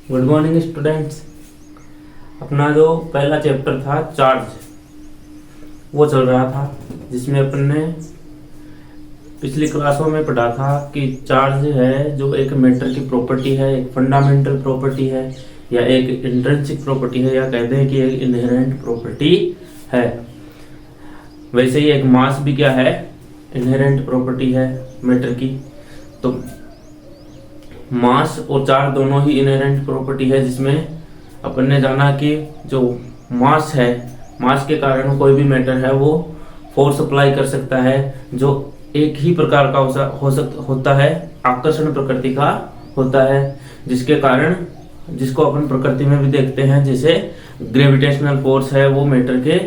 Good morning students. अपना जो पहला चैप्टर था चार्ज, वो चल रहा था, जिसमें अपन ने पिछली क्लासों में पढ़ा था कि चार्ज है जो एक मैटर की प्रॉपर्टी है, एक फंडामेंटल प्रॉपर्टी है, या एक इंट्रिंसिक प्रॉपर्टी है, या कहते हैं कि एक इनहेरेंट प्रॉपर्टी है। वैसे ही एक मास भी क्या है, इनहेरेंट प्रॉपर्टी है मैटर की। तो मास और चार्ज दोनों ही इनहेरेंट प्रॉपर्टी है, जिसमें अपन ने जाना कि जो मास है, मास के कारण कोई भी मैटर है वो फोर्स अप्लाई कर सकता है, जो एक ही प्रकार का होता है, आकर्षण प्रकृति का होता है, जिसके कारण, जिसको अपन प्रकृति में भी देखते हैं, जैसे ग्रेविटेशनल फोर्स है, वो मैटर के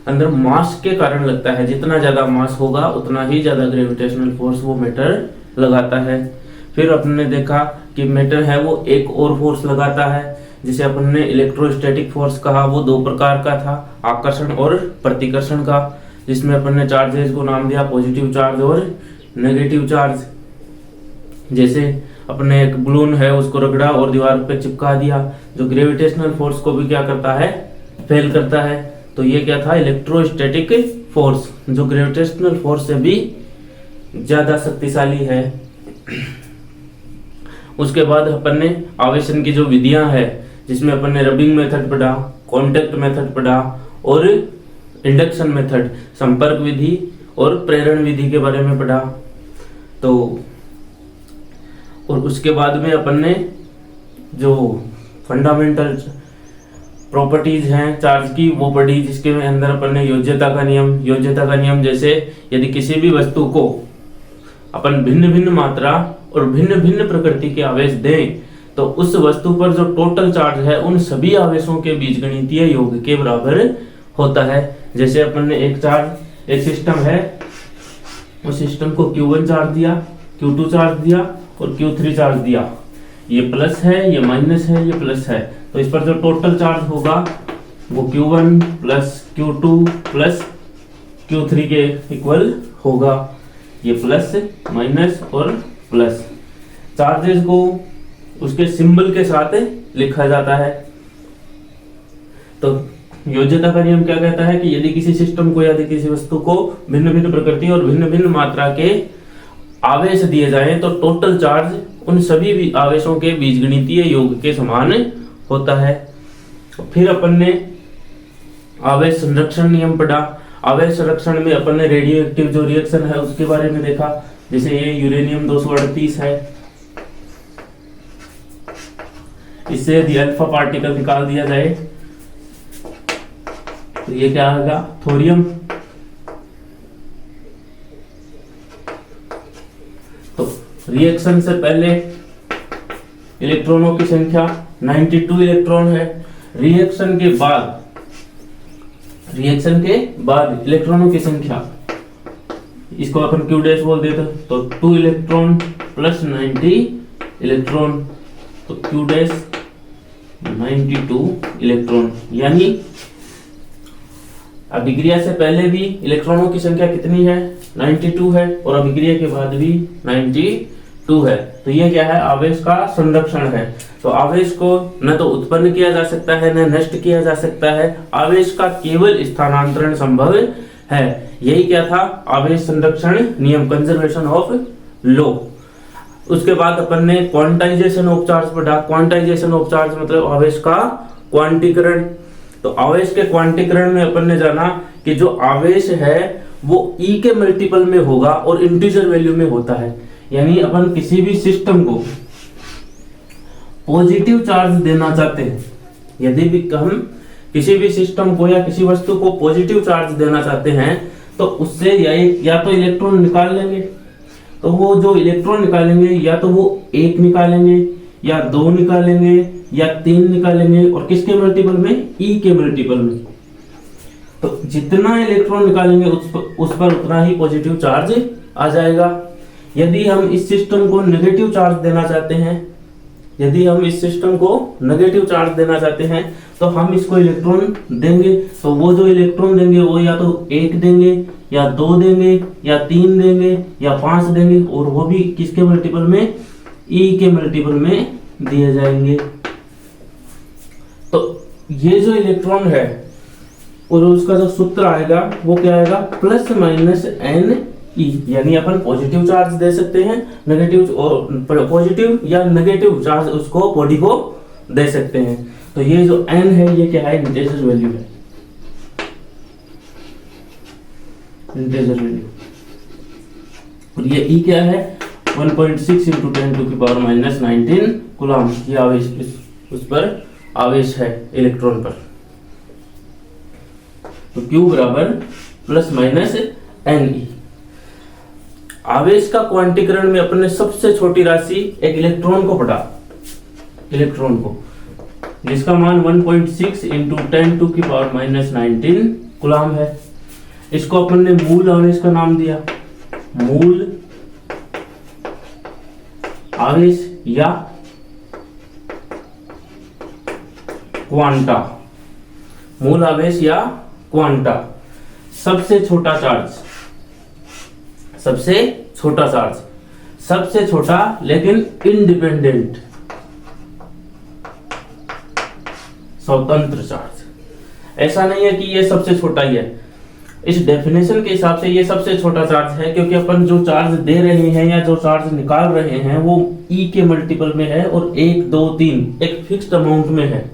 अंदर मास के कारण लगता है। जितना ज्यादा मास होगा उतना ही ज्यादा ग्रेविटेशनल फोर्स वो मैटर लगाता है। फिर अपन ने देखा कि मैटर है वो एक और फोर्स लगाता है, जिसे अपन ने इलेक्ट्रोस्टैटिक फोर्स कहा। वो दो प्रकार का था, आकर्षण और प्रतिकर्षण का, जिसमें अपन ने चार्जेस को नाम दिया पॉजिटिव चार्ज और नेगेटिव चार्ज। जैसे अपने एक बलून है, उसको रगड़ा और दीवार पे चिपका दिया, जो ग्रेविटेशनल फोर्स को भी क्या करता है, फेल करता है। तो ये क्या था, इलेक्ट्रोस्टैटिक फोर्स, जो ग्रेविटेशनल फोर्स से भी ज्यादा शक्तिशाली है। उसके बाद अपन ने आवेशन की जो विधियां है, जिसमें अपन ने रबिंग मेथड पढ़ा, कांटेक्ट मेथड पढ़ा और इंडक्शन मेथड, संपर्क विधि और प्रेरण विधि के बारे में पढ़ा। तो और उसके बाद में अपन ने जो फंडामेंटल प्रॉपर्टीज हैं चार्ज की वो पढ़ी, जिसके अंदर अपन ने योज्यता का नियम जैसे यदि किसी भी वस्तु को अपन भिन्न भिन्न मात्रा और भिन्न भिन्न प्रकृति के आवेश दें, तो उस वस्तु पर जो टोटल चार्ज है उन सभी आवेशों के बीजगणितीय योग के बराबर होता है। जैसे अपन ने एक सिस्टम है, उस सिस्टम को Q1 चार्ज दिया, Q2 चार्ज दिया और Q3 चार्ज दिया। ये प्लस है, ये माइनस है, ये प्लस है। तो इस पर जो टोटल चार्ज होगा वो Q1 plus Q2 plus Q3 के इक्वल होगा। ये प्लस माइनस और प्लस, चार्जेस को उसके सिंबल के साथ लिखा जाता है। तो योज्यता का नियम क्या कहता है कि यदि किसी सिस्टम को, यदि किसी वस्तु को भिन्न भिन्न प्रकृति और भिन्न भिन्न मात्रा के आवेश दिए जाएं, तो टोटल चार्ज उन सभी भी आवेशों के बीजगणितीय योग के समान होता है। फिर अपन ने आवेश संरक्षण नियम पढ़ा। आवेश संरक्षण में अपन ने रेडियो एक्टिव जो रिएक्शन है उसके बारे में देखा। जैसे ये यूरेनियम 238 है, इससे यदि अल्फा पार्टिकल निकाल दिया जाए तो ये क्या होगा, थोरियम। तो रिएक्शन से पहले इलेक्ट्रॉनों की संख्या 92 इलेक्ट्रॉन है। रिएक्शन के बाद इलेक्ट्रॉनों की संख्या, इसको अपन Q डैश बोल देते, तो 2 इलेक्ट्रॉन प्लस 90 इलेक्ट्रॉन, तो Q डैश 92 इलेक्ट्रॉन। यानी अभिक्रिया से पहले भी इलेक्ट्रॉनों की संख्या कितनी है, 92 है, और अभिक्रिया के बाद भी 92 है। तो ये क्या है, आवेश का संरक्षण है। तो आवेश को न तो उत्पन्न किया जा सकता है, न नष्ट किया जा सकता है, आवेश का केवल स्थानांतरण संभव है। यही क्या था, आवेश संरक्षण नियम, कंजर्वेशन ऑफ लॉ। उसके बाद अपन ने क्वांटाइजेशन ऑफ चार्ज पढ़ा। क्वांटाइजेशन ऑफ चार्ज मतलब आवेश का क्वांटीकरण। तो आवेश के क्वांटीकरण में अपन ने जाना कि जो आवेश है वो E के मल्टीपल में होगा और इंटीजर वैल्यू में होता है। यानी अपन किसी भी सिस्टम को पॉजिटिव चार्ज देना चाहते हैं, यदि भी हम किसी भी सिस्टम को या किसी वस्तु को पॉजिटिव चार्ज देना चाहते हैं, तो उससे या तो इलेक्ट्रॉन निकाल लेंगे, तो वो जो इलेक्ट्रॉन निकालेंगे या तो वो 1 निकालेंगे या 2 निकालेंगे या 3 निकालेंगे, और किसके मल्टीपल में, E के मल्टीपल में। तो जितना इलेक्ट्रॉन निकालेंगे उस पर उतना ही पॉजिटिव चार्ज आ जाएगा। यदि हम इस सिस्टम को नेगेटिव चार्ज देना चाहते हैं, तो हम इसको इलेक्ट्रॉन देंगे, तो वो जो इलेक्ट्रॉन देंगे वो या तो 1 देंगे या 2 देंगे या 3 देंगे या 5 देंगे, और वो भी किसके मल्टीपल में, E के मल्टीपल में दिए जाएंगे। ये जो इलेक्ट्रॉन है और उसका जो सूत्र आएगा वो क्या आएगा, प्लस माइनस एन ई, यानी अपन पॉजिटिव चार्ज दे सकते हैं, नेगेटिव और पॉजिटिव या नेगेटिव चार्ज उसको बॉडी को दे सकते हैं। तो ये जो एन है ये क्या है, इंटीजर वैल्यू है, इंटीजर वैल्यू। और ये ई क्या है, 1.6 इंटू 10⁻⁻19 कूलम, ये आवेश उस पर आवेश है इलेक्ट्रॉन पर। तो Q बराबर प्लस माइनस एन ई। आवेश का क्वांटीकरण में अपने सबसे छोटी राशि एक इलेक्ट्रॉन को पढ़ा, इलेक्ट्रॉन को, जिसका मान 1.6 इंटू 10⁻⁻19 कूलम है। इसको अपन ने मूल आवेश का नाम दिया, मूल आवेश या क्वांटा, मूल आवेश या क्वांटा। सबसे छोटा चार्ज, सबसे छोटा चार्ज, सबसे छोटा लेकिन इंडिपेंडेंट, स्वतंत्र चार्ज। ऐसा नहीं है कि ये सबसे छोटा ही है, इस डेफिनेशन के हिसाब से ये सबसे छोटा चार्ज है, क्योंकि अपन जो चार्ज दे रहे हैं या जो चार्ज निकाल रहे हैं वो ई के मल्टीपल में है और 1 2 3 एक फिक्स्ड अमाउंट में है।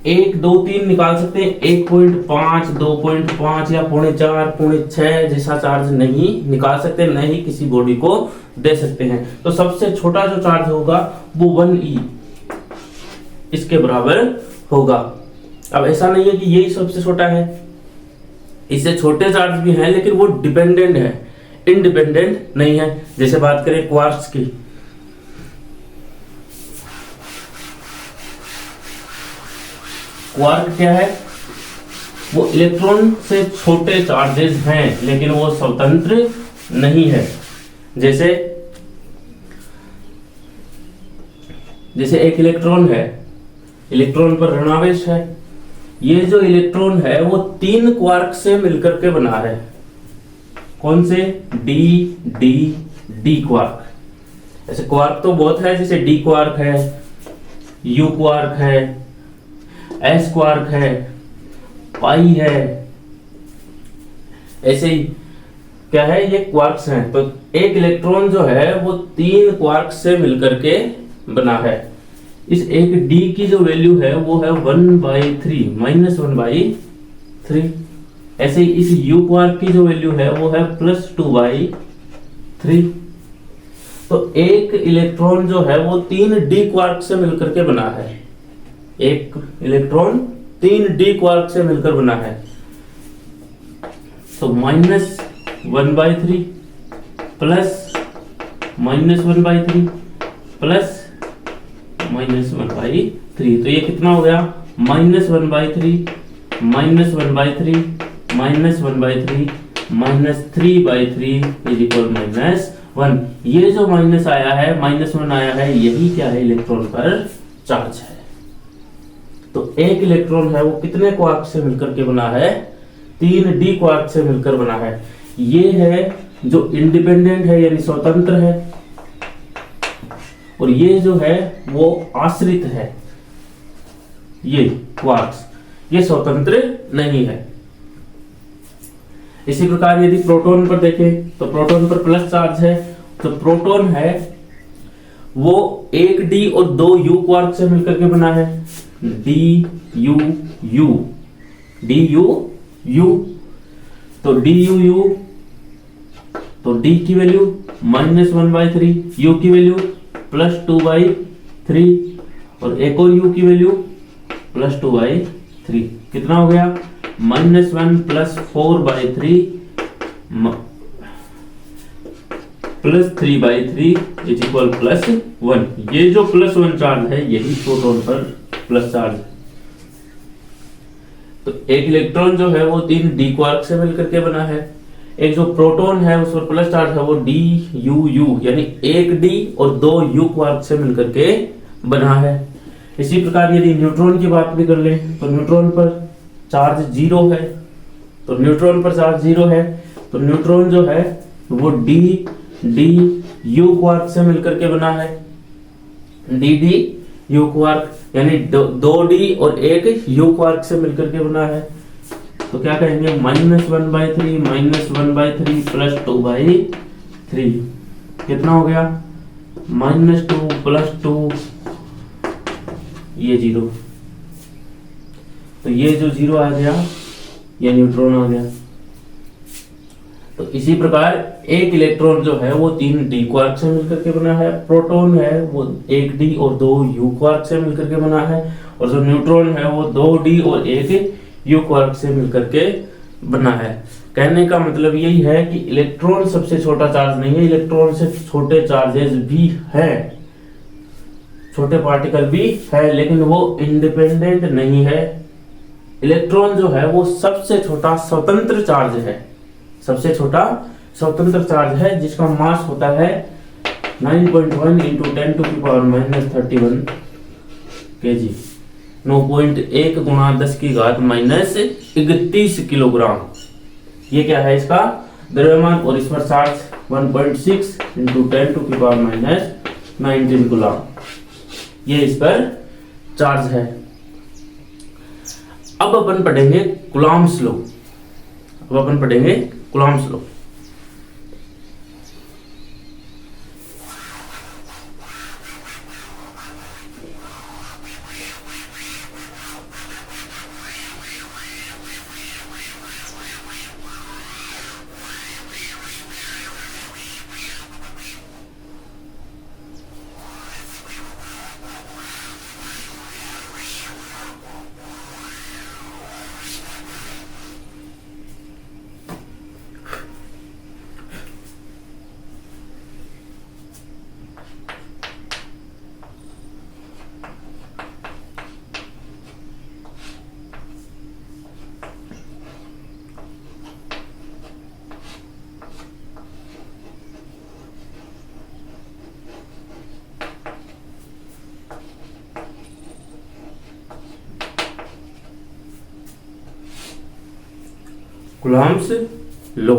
1 2 3 निकाल सकते हैं, 1.5 2.5 या 4.5 4.6 जैसा चार्ज नहीं निकाल सकते, नहीं किसी बॉडी को दे सकते हैं। तो सबसे छोटा जो चार्ज होगा वो 1e इसके बराबर होगा। अब ऐसा नहीं है कि यही सबसे छोटा है, इससे छोटे चार्ज भी हैं लेकिन वो डिपेंडेंट है, इंडिपेंडेंट नहीं है। जैसे बात करें क्वार्ट्ज की, क्वार्क क्या है, वो इलेक्ट्रॉन से छोटे चार्जेस हैं लेकिन वो स्वतंत्र नहीं है। जैसे एक इलेक्ट्रॉन है, इलेक्ट्रॉन पर ऋणावेश है, ये जो इलेक्ट्रॉन है वो 3 क्वार्क से मिलकर के बना है। कौन से, डी डी डी क्वार्क। ऐसे क्वार्क तो बहुत है, जैसे डी क्वार्क है, यू क्वार्क है, एस क्वार्क है, पाई है, ऐसे ही क्या है, ये क्वार्क्स हैं। तो एक इलेक्ट्रॉन जो है वो 3 क्वार्क से मिलकर के बना है। इस एक डी की जो वैल्यू है वो है 1/3 -1/3। ऐसे ही इस यू क्वार्क की जो वैल्यू है वो है +2/3। तो एक इलेक्ट्रॉन जो है वो 3 डी क्वार्क से मिलकर के बना है, एक इलेक्ट्रॉन 3 डी क्वार्क से मिलकर बना है। तो -1/3 प्लस -1/3 प्लस -1/3, तो ये कितना हो गया, -1/3 -1/3 -1/3 -3/3 इज इक्वल -1। ये जो माइनस आया है, -1 आया है, यही क्या है, इलेक्ट्रॉन पर चार्ज है। तो एक इलेक्ट्रॉन है वो कितने क्वार्क से मिलकर के बना है, 3 डी क्वार्क से मिलकर बना है। ये है जो इंडिपेंडेंट है यानी स्वतंत्र है, और ये जो है वो आश्रित है, ये क्वार्क्स, ये स्वतंत्र नहीं है। इसी प्रकार यदि प्रोटॉन पर देखें तो प्रोटॉन पर प्लस चार्ज है, तो प्रोटॉन है वो 1 डी और 2 यू क्वार्क से मिलकर के बना है, D you U D you you. तो डी यू यू, तो डी की वैल्यू -1/3, यू की वैल्यू +2/3 और एक और यू की वैल्यू +2/3। कितना हो गया, -1 + 4/3 +3/3 इज इक्वल +1। ये जो +1 चार्ज है यही प्रोटॉन पर प्लस चार्ज है। तो एक इलेक्ट्रॉन जो है वो 3 डी क्वार्क से मिलकर के बना है, एक जो प्रोटॉन है उस पर प्लस चार्ज है वो डी यू यू यानी 1 डी और 2 यू क्वार्क से मिलकर के बना है। इसी प्रकार यदि न्यूट्रॉन की बात भी कर लें तो न्यूट्रॉन पर चार्ज 0 है, तो न्यूट्रॉन पर चार्ज 0 है, तो न्यूट्रॉन जो है वो डी डी यू क्वार्क से मिलकर के बना है, डी डी यू क्वार्क, यानी दो डी और एक यू क्वार्क से मिलकर के बना है। तो क्या कहेंगे, -1/3 -1/3 +2/3 कितना हो गया, -2 + 2, ये 0। तो ये जो 0 आ गया ये न्यूट्रॉन आ गया। तो इसी प्रकार एक इलेक्ट्रॉन जो है वो 3 डी क्वार्क से मिलकर के बना है, प्रोटॉन है वो 1 डी और 2 यू क्वार्क से मिलकर के बना है, और जो न्यूट्रॉन है वो 2 डी और 1 यू क्वार्क से मिलकर के बना है। कहने का मतलब यही है कि इलेक्ट्रॉन सबसे छोटा चार्ज नहीं है, इलेक्ट्रॉन से छोटे चार्जेस भी है, छोटे पार्टिकल भी है, लेकिन वो इंडिपेंडेंट नहीं है। इलेक्ट्रॉन जो है वो सबसे छोटा स्वतंत्र चार्ज है, सबसे छोटा स्वतंत्र चार्ज है, जिसका मास होता है 9.1 × 10⁻31 kg, 9.1 × 10⁻31 किलोग्राम। ये क्या है इसका द्रव्यमान, और इस पर चार्ज 1.6 × 10⁻19 गुलाम, ये इस पर चार्ज है। अब अपन पढ़ेंगे कूलॉम्स लॉ। अब अपन पढ़ेंगे Coulomb's law. Coulomb's law.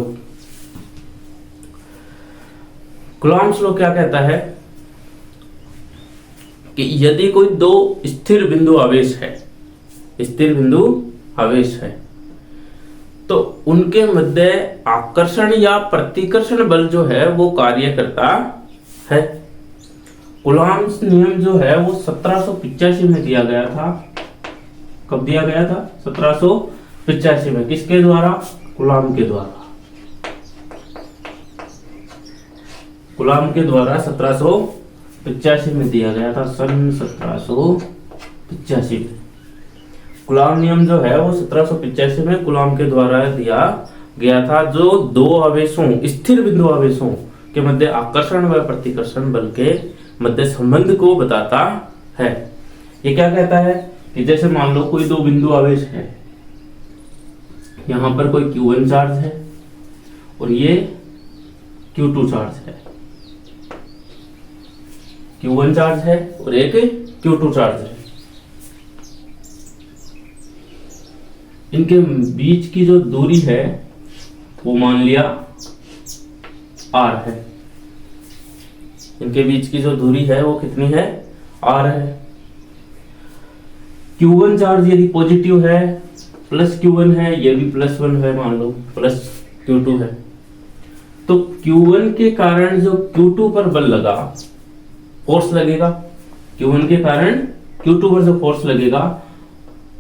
Coulomb's law क्या कहता है कि यदि कोई दो स्थिर बिंदु आवेश है, स्थिर बिंदु आवेश है, तो उनके मध्य आकर्षण या प्रतिकर्षण बल जो है वो कार्य करता है। कूलॉम्स नियम जो है वो 1785 में दिया गया था। कब दिया गया था? 1785 में। किसके द्वारा? कूलॉम के द्वारा। कूलॉम के द्वारा 1785 में दिया गया था, सन 1785 में। कूलॉम नियम जो है वो 1785 में कूलॉम के द्वारा दिया गया था, जो दो आवेशों, स्थिर बिंदु आवेशों के मध्य आकर्षण व प्रतिकर्षण बल के मध्य संबंध को बताता है। ये क्या कहता है कि जैसे मान लो कोई दो बिंदु आवेश है, यहां पर कोई Q1 चार्ज है और ये Q2 चार्ज है। Q1 चार्ज है और एक Q2 चार्ज है। इनके बीच की जो दूरी है वो मान लिया R है। इनके बीच की जो दूरी है वो कितनी है? R है। Q1 चार्ज यदि पॉजिटिव है, प्लस Q1 है, ये भी +1 है, मान लो प्लस Q2 है, तो Q1 के कारण जो Q2 पर बल लगा, फोर्स लगेगा, Q1 के कारण Q2 पर जो फोर्स लगेगा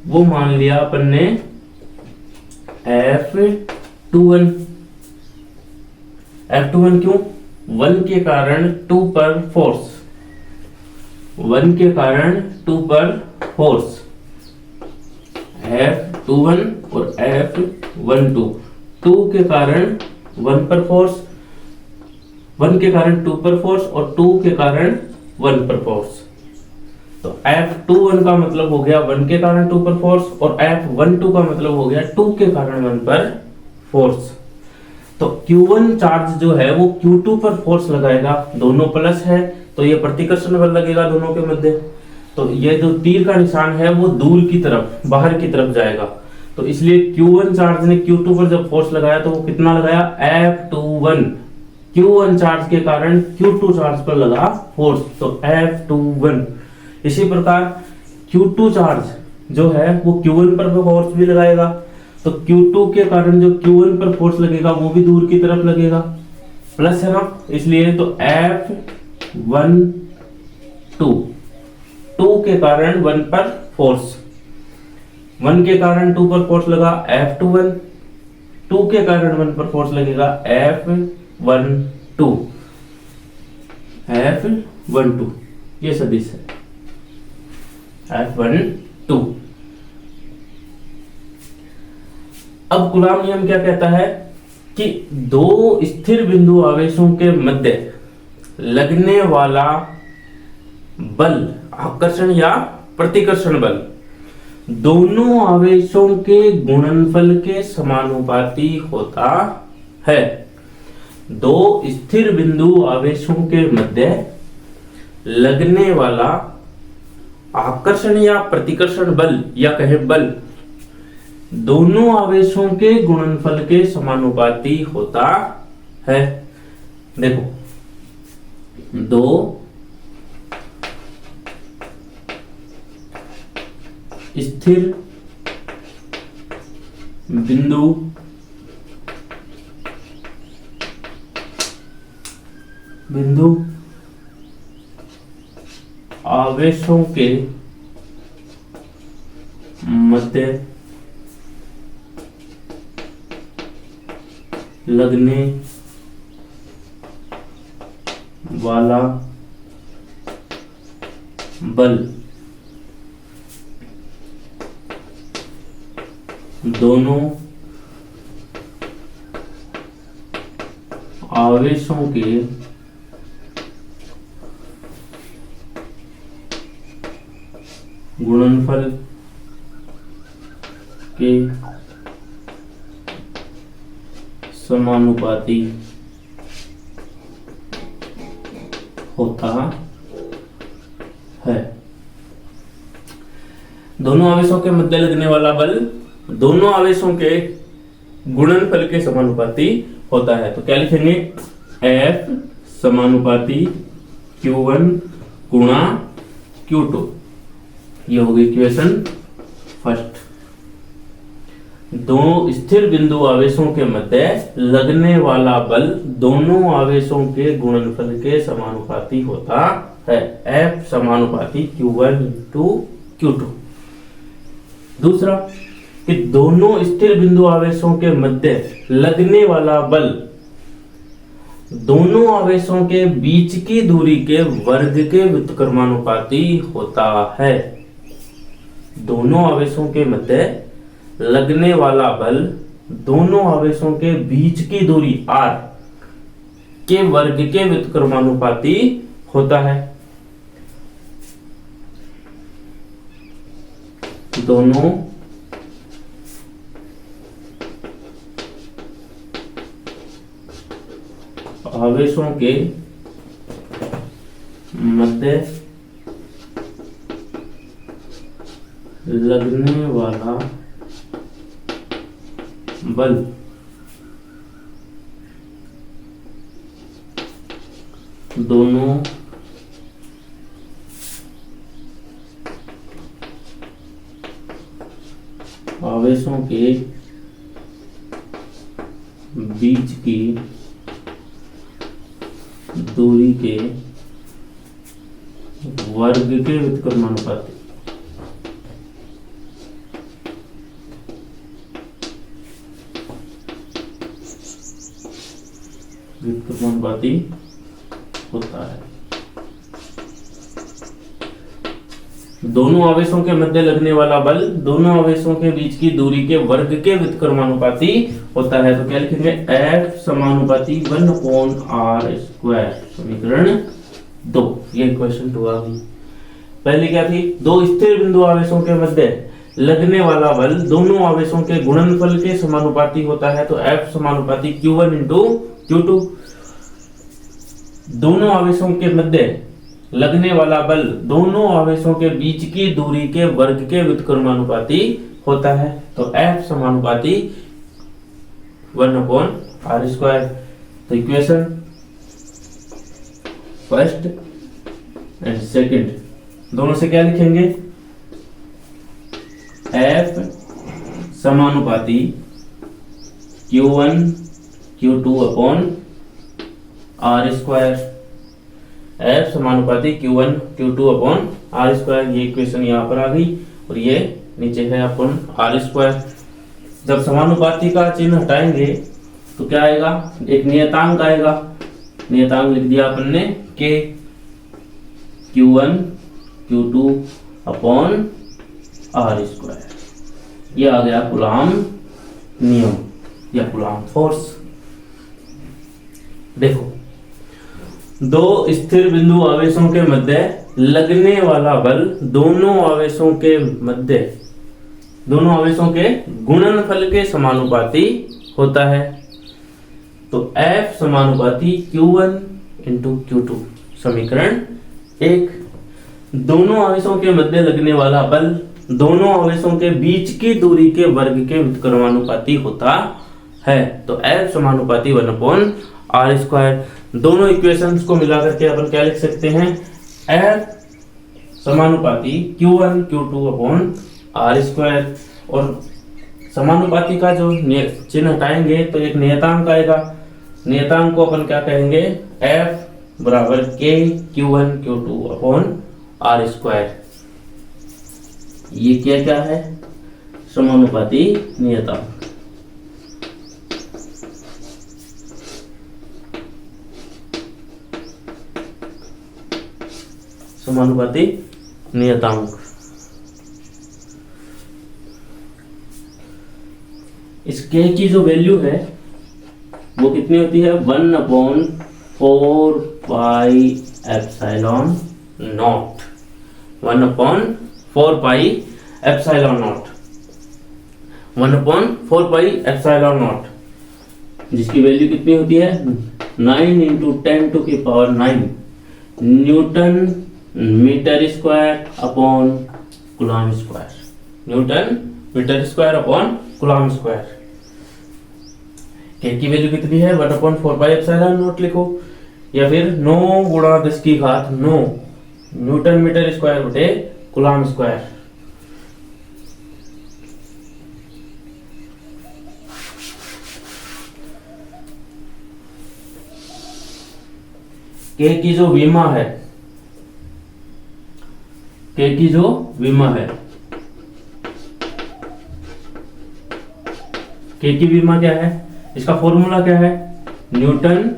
वो मान लिया अपन ने F21। F21 क्यों? 1 के कारण 2 पर फोर्स, 1 के कारण 2 पर फोर्स, F21 और F12, 2 के कारण 1 पर फोर्स, 1 के कारण 2 पर फोर्स और 2 के कारण 1 पर फोर्स। तो F21 का मतलब हो गया 1 के कारण 2 पर फोर्स, और F12 का मतलब हो गया 2 के कारण 1 पर फोर्स। तो Q1 चार्ज जो है वो Q2 पर फोर्स लगाएगा, दोनों प्लस है तो ये प्रतिकर्षण बल लगेगा दोनों के मध्य। तो ये जो तीर का निशान है वो दूर की तरफ, बाहर की तरफ जाएगा। तो इसलिए Q1 चार्ज ने Q2 पर जब फोर्स लगाया तो वो कितना लगाया? F21। Q1 चार्ज के कारण Q2 चार्ज पर लगा फोर्स, तो F21। इसी प्रकार Q2 चार्ज जो है वो Q1 पर फोर्स भी लगाएगा, तो Q2 के कारण जो Q1 पर फोर्स लगेगा वो भी दूर की तरफ लगेगा, प्लस है ना, इसलिए तो F1 2 के कारण 1 पर फोर्स, 1 के कारण 2 पर फोर्स लगा F21, 2 के कारण 1 पर फोर्स लगेगा F12 ये सदिश है F12। अब कूलॉम नियम क्या कहता है कि दो स्थिर बिंदु आवेशों के मध्य लगने वाला बल, आकर्षण या प्रतिकर्षण बल, दोनों आवेशों के गुणनफल के समानुपाती होता है। दो स्थिर बिंदु आवेशों के मध्य लगने वाला आकर्षण या प्रतिकर्षण बल या कहे बल दोनों आवेशों के गुणनफल के समानुपाती होता है। देखो, दो स्थिर बिंदु आवेशों के मध्य लगने वाला बल दोनों आवेशों के गुणनफल के समानुपाती होता है। दोनों आवेशों के मध्य लगने वाला बल दोनों आवेशों के गुणनफल के समानुपाती होता है। तो क्या लिखेंगे, F समानुपाती Q1 गुणा Q2, ये होगी इक्वेशन फर्स्ट। दो स्थिर बिंदु आवेशों के मध्य लगने वाला बल दोनों आवेशों के गुणनफल के समानुपाती होता है। F समानुपाती Q1 इंटू Q2। दूसरा कि दोनों स्थिर बिंदु आवेशों के मध्य लगने वाला बल दोनों आवेशों के बीच की दूरी के वर्ग के व्युत्क्रमानुपाती होता है। दोनों आवेशों के मध्य लगने वाला बल दोनों आवेशों के बीच की दूरी r के वर्ग के व्युत्क्रमानुपाती होता है। दोनों आवेशों के मध्य लगने वाला बल दोनों आवेशों के बीच की दूरी के वर्ग के व्युत्क्रमानुपाती होता है। दोनों आवेशों के मध्य लगने वाला बल दोनों आवेशों के बीच की दूरी के वर्ग के व्युत्क्रमानुपाती होता है। तो क्या लिखेंगे, F समानुपाती 1/r²। समीकरण 2, ये क्वेश्चन 2 आ गई। पहले क्या थी, दो स्थिर बिंदु आवेशों के मध्य लगने वाला बल दोनों आवेशों के गुणनफल के समानुपाती होता है। तो F समानुपाती Q1 इंटू Q2। दोनों आवेशों के मध्य लगने वाला बल दोनों आवेशों के बीच की दूरी के वर्ग के व्युत्क्रमानुपाती होता है। तो F समानुपाती 1/r²। तो इक्वेशन फर्स्ट एंड सेकंड दोनों से क्या लिखेंगे, F समानुपाती Q1 Q2 upon R square. F समानुपाती Q1 Q2 upon R square, ये इक्वेशन यहाँ पर आ गई और ये नीचे है अपन R स्क्वायर। जब समानुपाती का चिन्ह हटाएंगे तो क्या आएगा, एक नियतांक आएगा, नियतांक लिख दिया अपन ने K Q1 Q2 upon R square. ये आ गया कूलॉम नियम या कूलॉम फोर्स। देखो, दो स्थिर बिंदु आवेशों के मध्य लगने वाला बल दोनों आवेशों के मध्य, दोनों आवेशों के गुणनफल के समानुपाती होता है। तो F समानुपाती Q1 इंटू Q2, समीकरण 1। दोनों आवेशों के मध्य लगने वाला बल दोनों आवेशों के बीच की दूरी के वर्ग के व्युत्क्रमानुपाती होता है। तो F समानुपाती 1/r स्क्वायर। दोनों इक्वेशंस को मिलाकर के अपन क्या लिख सकते हैं, F समानुपाती Q1 Q2 upon R square. और समानुपाती का जो चिन्ह हटाएंगे तो एक नियतांक आएगा, नियतांक को अपन क्या कहेंगे, F बराबर K Q1 Q2 upon R square. ये क्या है, समानुपाती नियतांक। समानुपाती नियतांक। इस K की जो वैल्यू है वो कितनी होती है, 1/4 pi epsilon naught, 1/4 pi epsilon naught, 1/4 pi epsilon naught, जिसकी वैल्यू कितनी होती है 9 into 10⁹ newton metre square upon coulomb square, newton metre square upon coulomb square. K की वैल्यू कितनी है, 1/4 पाई एप्सिलॉन नॉट लिखो, या फिर 9 गुणा 10 की घात 9 न्यूटन मीटर स्क्वायर बटे कूलॉम स्क्वायर। K की जो विमा है, K की जो विमा है, K की विमा क्या है, इसका फॉर्मूला क्या है, newton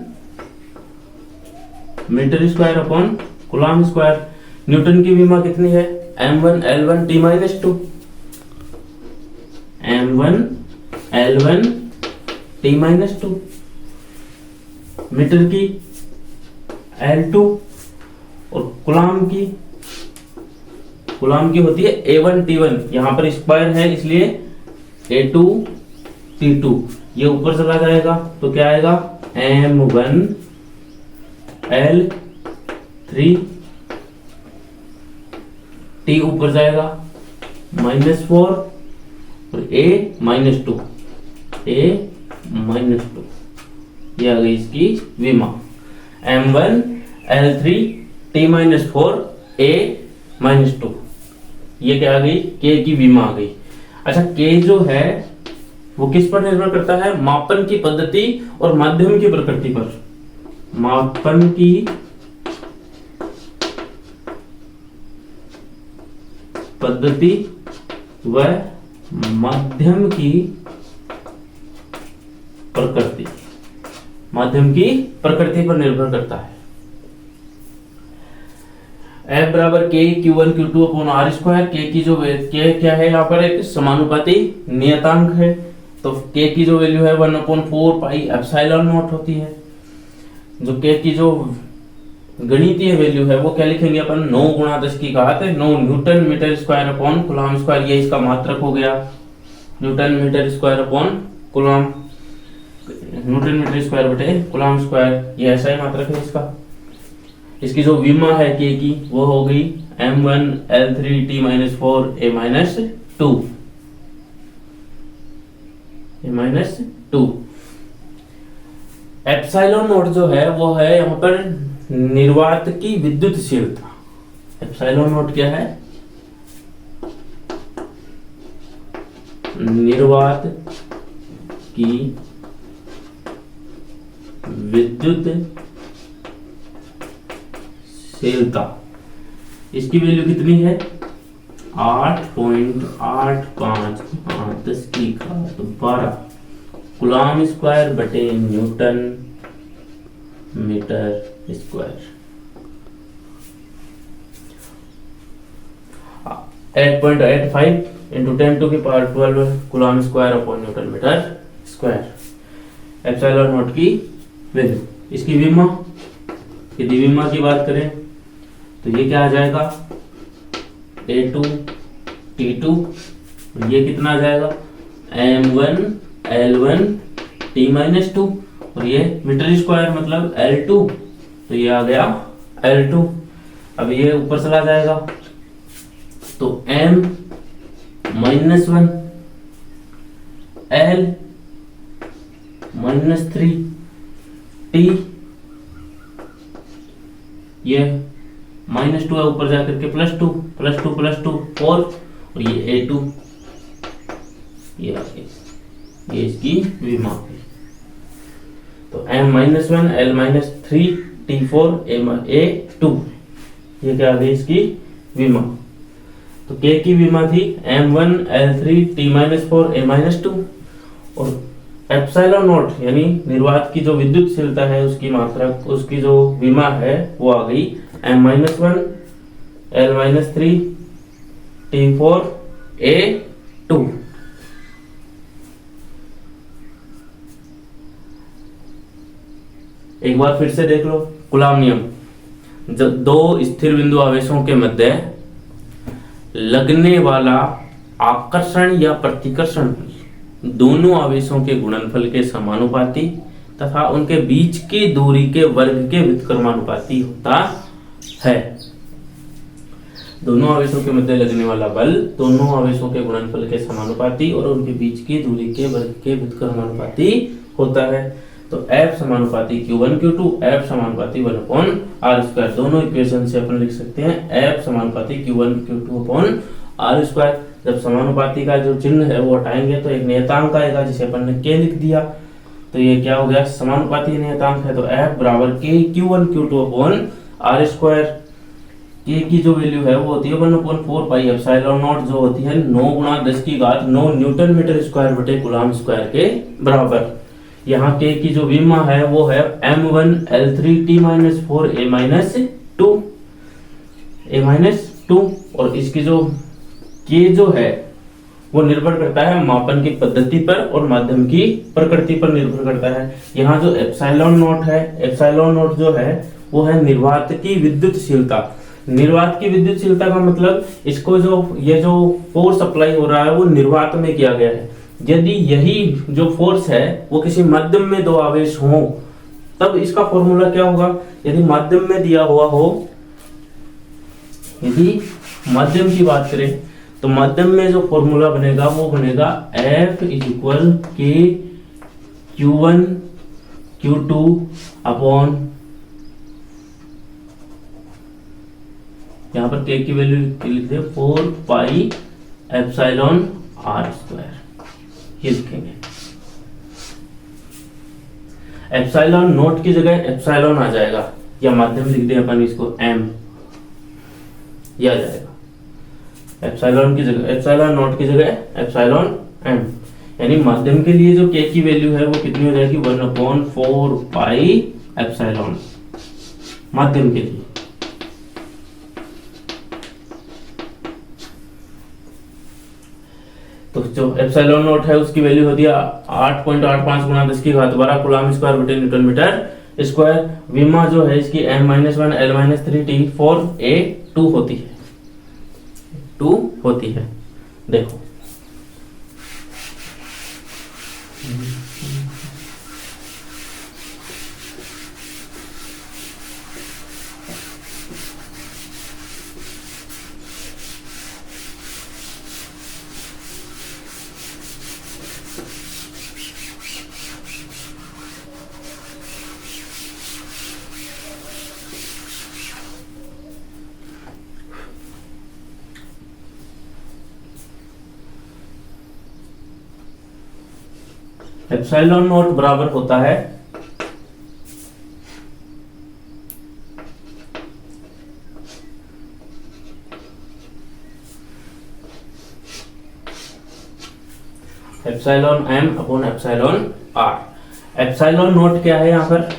metre square upon coulomb square. Newton की विमा कितनी है, m1 L1 T-2, m1 L1 T-2। Metre की L2 और कूलॉम की होती है A1 T1, यहां पर स्क्वायर है इसलिए A2 T2, ये ऊपर चला जाएगा तो क्या आएगा, m1 L3 T ऊपर जाएगा -4 और A -2, ये आ गई इसकी विमा, m1 L3 T-4 A -2, ये क्या आ गई, K की विमा आ गई। अच्छा, K जो है वो किस पर निर्भर करता है, मापन की पद्धति और माध्यम की प्रकृति पर। मापन की पद्धति व माध्यम की प्रकृति, माध्यम की प्रकृति पर निर्भर करता है। F बराबर K Q1 Q2 upon R square. K की जो K क्या है, यहाँ पर एक समानुपाती नियतांक है, तो K की जो वैल्यू है 1/4 पाई एप्सिलॉन नॉट होती है। जो K की जो गणितीय वैल्यू है वो क्या लिखेंगे अपन, 9 गुणा 10 की घात 9 newton metre square upon coulomb square, ये इसका मात्रक हो गया, newton metre square upon coulomb, newton metre square बटे कूलॉम स्क्वायर, ये ऐसा ही मात्रक है इसका। इसकी जो विमा है K की वो हो गई m1 L3 T-4 A-2। Epsilon not जो है वो है यहाँ पर निर्वात की विद्युतशीलता, एप्सिलॉन नॉट क्या है? निर्वात की विद्युत शीलता, इसकी वैल्यू कितनी है? 8.855 10⁻12 कूलम स्क्वायर बटे newton metre square. 8.85 into 10⁻12 coulomb square upon newton metre square epsilon naught की वैल्यू। इसकी विमा, यदि विमा की बात करें तो ये क्या आ जाएगा? A2 T2, ये कितना आ जाएगा? M1 L1 T-2, और ये मीटर स्क्वायर मतलब L2, तो ये आ गया L2। अब ये ऊपर चला जाएगा तो M-1 L-3 T, ये -2 है, ऊपर जाकर के +2 +2 +2 4, और ये A2, ये आ गई, ये इसकी विमा हुई। तो M-1 L-3 T4 A2, ये क्या आ गई इसकी विमा। तो K की विमा थी M1 L3 T-4 A-2, और एप्सिलॉन नॉट यानी निर्वात की जो विद्युतशीलता है उसकी मात्रा, उसकी जो विमा है वो आ गई M-1 L-3 T4 A2। एक बार फिर से देख लो कूलम नियम। जब दो स्थिर बिंदु आवेशों के मध्य लगने वाला आकर्षण या प्रतिकर्षण दोनों आवेशों के गुणनफल के समानुपाती तथा उनके बीच की दूरी के वर्ग के व्युत्क्रमानुपाती होता है। दोनों आवेशों के मध्य लगने वाला बल दोनों आवेशों के गुणनफल के समानुपाती और उनके बीच की दूरी के वर्ग के व्युत्क्रमानुपाती होता है। तो F समानुपाती Q1 Q2, F समानुपाती 1/r²। दोनों इक्वेशन से अपन लिख सकते हैं F समानुपाती Q1 Q2/r²। जब समानुपाती का जो चिन्ह है वो हटाएंगे तो एक नियतांक आएगा जिसे अपन ने K लिख दिया, तो ये क्या हो गया? समानुपाती नियतांक है, तो F बराबर K Q1 Q2/r²। K की जो वैल्यू है वो होती है 1/4 पाई एप्सिलॉन नॉट, जो होती है 9 × 10⁻9 न्यूटन मीटर स्क्वायर बटे कूलम स्क्वायर के बराबर। यहाँ K की जो विमा है वो है M1 L3 T-4 A-2, और इसकी जो K जो है वो निर्भर करता है मापन की पद्धति पर और माध्यम की प्रकृति पर निर्भर करता है। यहाँ जो एप्सिलॉन नॉट है, एप्सिलॉन नॉट जो है वो है निर्वात की विद्युतशीलता। निर्वात की विद्युतशीलता का मतलब इसको जो ये जो फोर्स अप्लाई हो रहा है वो निर्वात में किया गया है। यदि यही जो फोर्स है वो किसी माध्यम में दो आवेश हो तब इसका फॉर्मूला क्या होगा? यदि माध्यम में दिया हुआ हो, यदि माध्यम की बात करें तो माध्यम में जो फॉर्मूला बनेगा वो बनेगा F = K Q1 Q2 upon, यहाँ पर K की वैल्यू लिख दे 4 पाई एप्सिलॉन r², ये लिखेंगे। एप्सिलॉन नोट की जगह एप्सिलॉन आ जाएगा, या माध्यम लिख दे अपन इसको M, ये आ जाएगा। एप्सिलॉन की जगह एप्सिलॉन नोट की जगह एप्सिलॉन M, यानी माध्यम के लिए जो K की वैल्यू है वो कितनी हो जाएगी? 1/4 पाई एप्सिलॉन माध्यम के लिए। तो जो एप्सिलॉन नॉट है उसकी वैल्यू होती है 8.85 × 10⁻12 कूलम स्क्वायर बटे न्यूटन मीटर स्क्वायर। विमा जो है इसकी M-1 L-3 T4 A2 होती है, 2 होती है। देखो एप्सिलॉन नॉट बराबर होता है epsilon M upon epsilon R. Epsilon naught क्या है यहां पर?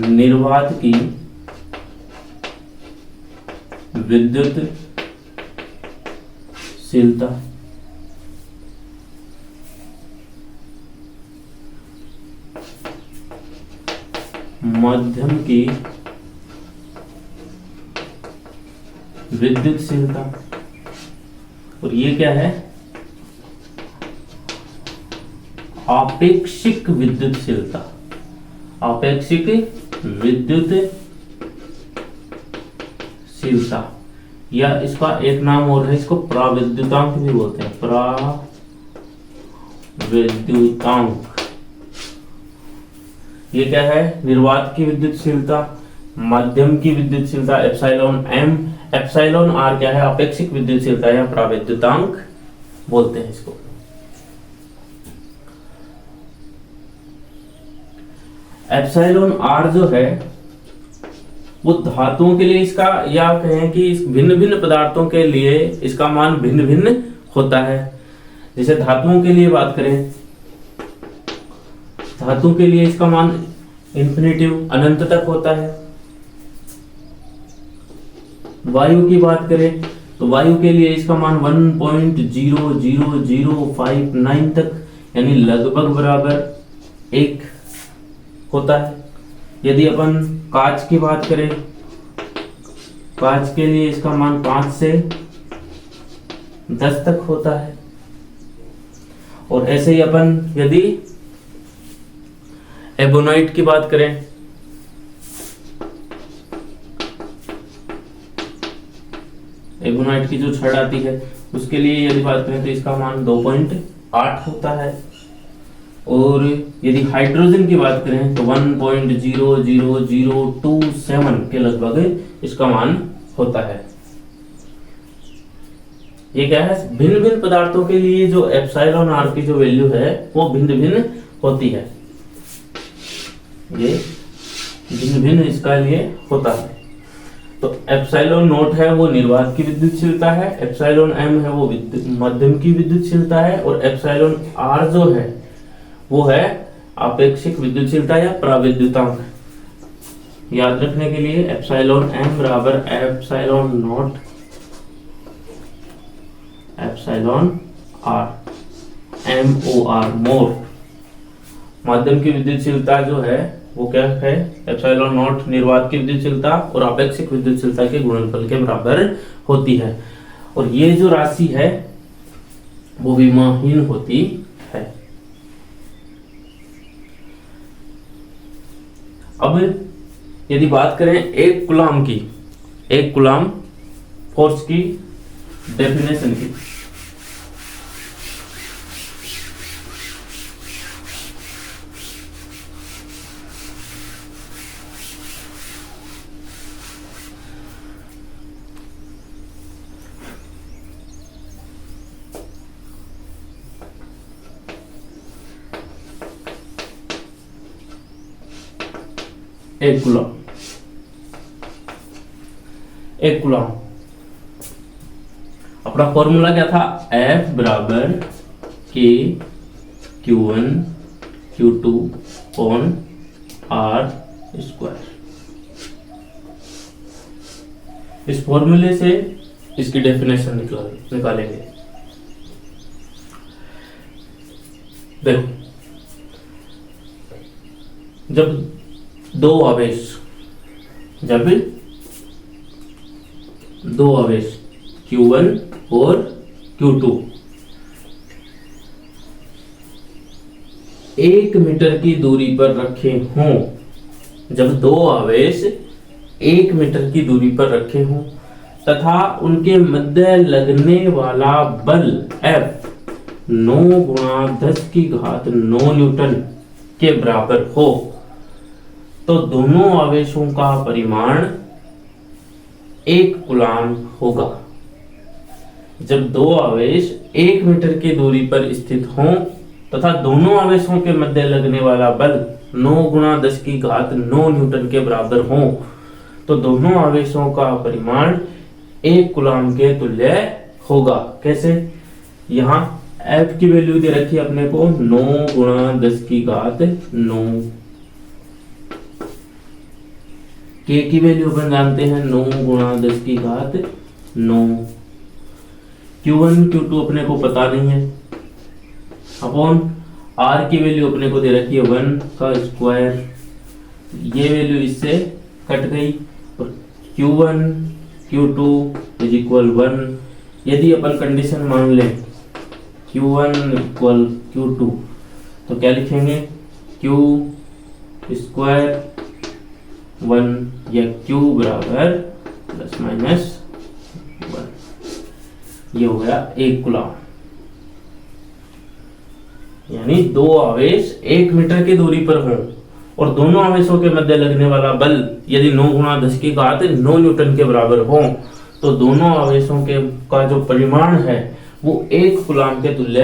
निर्वात की विद्युतशीलता, माध्यम की विद्युतशीलता, और ये क्या है? आपेक्षिक विद्युतशीलता। आपेक्षिक विद्युतशीलता, या इसका एक नाम और है, इसको प्राविद्युतांक भी बोलते हैं। प्राविद्युतांक ये क्या है? निर्वात की विद्युतशीलता, माध्यम की विद्युतशीलता एप्सिलॉन एम, एप्सिलॉन आर क्या है? अपेक्षिक विद्युतशीलता या प्राविद्युतांक बोलते हैं इसको। एप्सिलॉन आर जो है वो धातुओं के लिए इसका, या कहें कि भिन्न भिन्न पदार्थों के लिए इसका मान भिन्न भिन्न होता है। जैसे धातुओं के लिए बात करें, धातु के लिए इसका मान इंफिनिटिव अनंत तक होता है। वायु की बात करें तो वायु के लिए इसका मान 1.00059 तक, यानी लगभग बराबर 1 होता है। यदि अपन कांच की बात करें, कांच के लिए इसका मान 5 से 10 तक होता है। और ऐसे ही अपन यदि एबोनाइट की बात करें, एबोनाइट की जो छड़ आती है उसके लिए यदि बात करें तो इसका मान 2.8 होता है। और यदि हाइड्रोजन की बात करें तो 1.00027 के लगभग इसका मान होता है। ये क्या है? भिन्न भिन्न पदार्थों के लिए जो एप्सिलॉन आर की जो वैल्यू है वो भिन्न भिन्न होती है। ये भिन्न भिन्न इसका लिए होता है। तो एप्सिलॉन नॉट है वो निर्वात की विद्युतशीलता है, एप्सिलॉन एम है वो माध्यम की विद्युतशीलता है, और एप्सिलॉन आर जो है वो है आपेक्षिक विद्युतशीलता या प्राविद्युतांक। याद रखने के लिए एप्सिलॉन एम बराबर epsilon naught epsilon R, MOR मोर। माध्यम की विद्युतशीलता जो है वो क्या है? एप्सिलॉन नॉट निर्वात की विद्युतशीलता और आपेक्षिक विद्युतशीलता के गुणनफल के बराबर होती है। और ये जो राशि है वो विमाहीन होती है। अब यदि बात करें एक कूलाम की, एक कूलाम फोर्स की डेफिनेशन की, एक कूलाम, एक कूलाम अपना फॉर्मूला क्या था? F बराबर K Q1 Q2 on R square. इस फॉर्मूले से इसकी डेफिनेशन निकालेंगे। देखो, जब दो आवेश Q1 और Q2 1 मीटर की दूरी पर रखे हों, जब दो आवेश 1 मीटर की दूरी पर रखे हों तथा उनके मध्य लगने वाला बल F 9 × 10⁻9 न्यूटन के बराबर हो, तो दोनों आवेशों का परिमाण 1 कूलाम होगा। जब दो आवेश 1 मीटर की दूरी पर स्थित हों तथा दोनों आवेशों के मध्य लगने वाला बल 9 × 10⁹ न्यूटन के बराबर हो, तो दोनों आवेशों का परिमाण 1 कूलम्ब के तुल्य होगा। कैसे? यहाँ F की वैल्यू दे रखी है अपने को 9 × 10⁹, K की वैल्यू अपन जानते हैं 9 × 10⁹, Q1 Q2 अपने को पता नहीं है, अपॉन R की वैल्यू अपने को दे रखी है 1 का स्क्वायर, ये वैल्यू इससे कट गई, और Q1 Q2 = 1। यदि अपन कंडीशन मान लें Q1 = Q2, तो क्या लिखेंगे? Q स्क्वायर 1 या Q बराबर ±1, ये हो गया 1 कूलम्ब। यानी दो आवेश 1 मीटर की दूरी पर हों और दोनों आवेशों के मध्य लगने वाला बल यदि 9 × 10⁹ न्यूटन के बराबर हो, तो दोनों आवेशों के का जो परिमाण है वो 1 कूलम्ब के तुल्य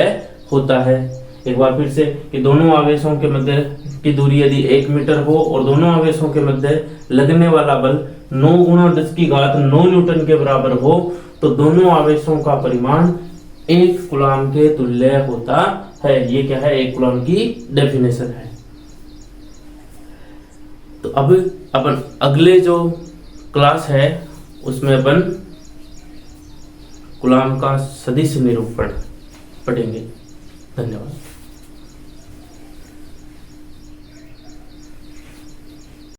होता है। एक बार फिर से कि दोनों आवेशों के मध्य की दूरी यदि 1 मीटर हो और दोनों आवेशों के मध्य लगने वाला बल 9 × 10⁹ न्यूटन के बराबर हो, तो दोनों आवेशों का परिमाण 1 कूलम्ब के तुल्य होता है। ये क्या है? 1 कूलम्ब की डेफिनेशन है। तो अब अपन अगले जो क्लास है उसमें अपन कूलम्ब का सदिश निरूपण पढ़ेंगे। धन्यवाद।